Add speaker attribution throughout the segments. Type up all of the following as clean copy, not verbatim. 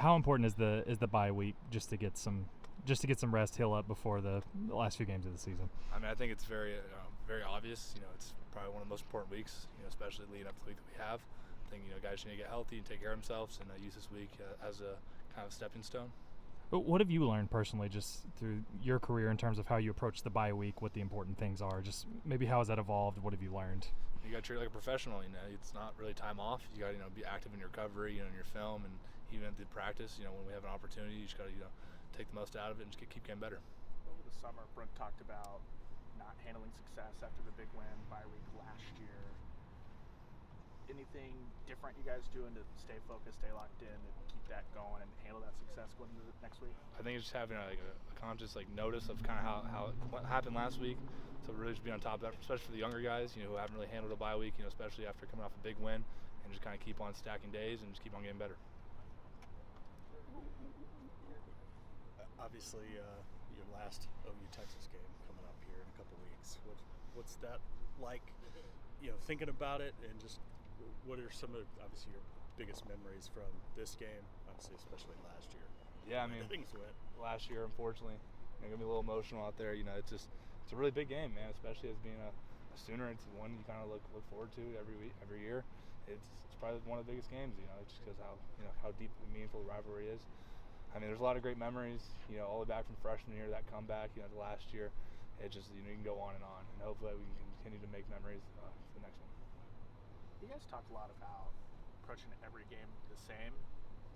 Speaker 1: How important is the bye week just to get some rest, heal up before the last few games of the season?
Speaker 2: I mean, I think it's very obvious. It's probably one of the most important weeks, especially leading up to the week that we have. I think guys need to get healthy and take care of themselves, and use this week as a kind of stepping stone.
Speaker 1: But what have you learned personally just through your career in terms of how you approach the bye week, what the important things are? Just maybe how has that evolved? What have you learned?
Speaker 2: You got to treat it like a professional. It's not really time off. You got to be active in your recovery, in your film, and even at the practice. When we have an opportunity, you just got to take the most out of it and just keep getting better.
Speaker 3: Over the summer, Brent talked about not handling success after the big win bye week last year. Anything different you guys doing to stay focused, stay locked in, and keep that going and handle that success going into the next week?
Speaker 2: I think it's just having a conscious notice of kind of what happened last week, to really just be on top of that, especially for the younger guys, who haven't really handled a bye week, especially after coming off a big win, and just kind of keep on stacking days and just keep on getting better.
Speaker 4: Obviously, your last OU Texas game coming up here in a couple weeks. What's that like? Thinking about it, and just what are some of obviously your biggest memories from this game? Obviously, especially last year.
Speaker 2: Yeah, I mean,
Speaker 4: things went
Speaker 2: last year, unfortunately, gonna be a little emotional out there. It's a really big game, man. Especially as being a Sooner, it's one you kind of look forward to every year. It's probably one of the biggest games, just because how deep and meaningful the rivalry is. I mean, there's a lot of great memories, all the way back from freshman year, that comeback, the last year. It just, you can go on, and hopefully we can continue to make memories for the next one.
Speaker 3: You guys talk a lot about approaching every game the same.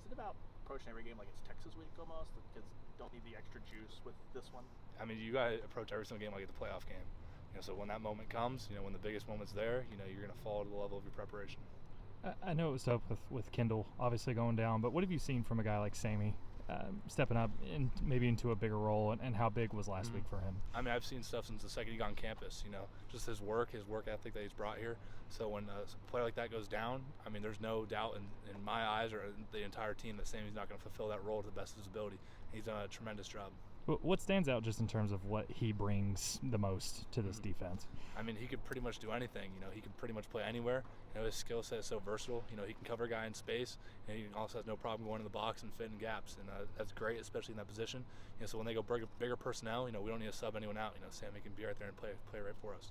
Speaker 3: Is it about approaching every game like it's Texas week almost? The kids don't need the extra juice with this one?
Speaker 2: I mean, you got to approach every single game like it's a playoff game. So when that moment comes, when the biggest moment's there, you're going to fall to the level of your preparation.
Speaker 1: I know it was tough with Kendall obviously going down, but what have you seen from a guy like Sammy stepping up maybe into a bigger role, and how big was last week for him?
Speaker 2: I mean, I've seen stuff since the second he got on campus, just his work ethic that he's brought here. So when a player like that goes down, I mean, there's no doubt in my eyes or the entire team that Sammy's not going to fulfill that role to the best of his ability. He's done a tremendous job.
Speaker 1: What stands out just in terms of what he brings the most to this defense?
Speaker 2: I mean, he could pretty much do anything. He can pretty much play anywhere. His skill set is so versatile. He can cover a guy in space, and he also has no problem going in the box and fitting gaps, and that's great, especially in that position. So when they go bigger personnel, we don't need to sub anyone out. Sammy can be right there and play right for us.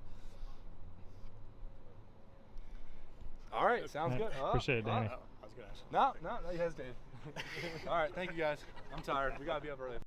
Speaker 2: All right, sounds good.
Speaker 1: Appreciate it, Danny.
Speaker 4: I was going to ask you.
Speaker 2: No, you hesitated. All right, thank you guys. I'm tired. We got to be up early.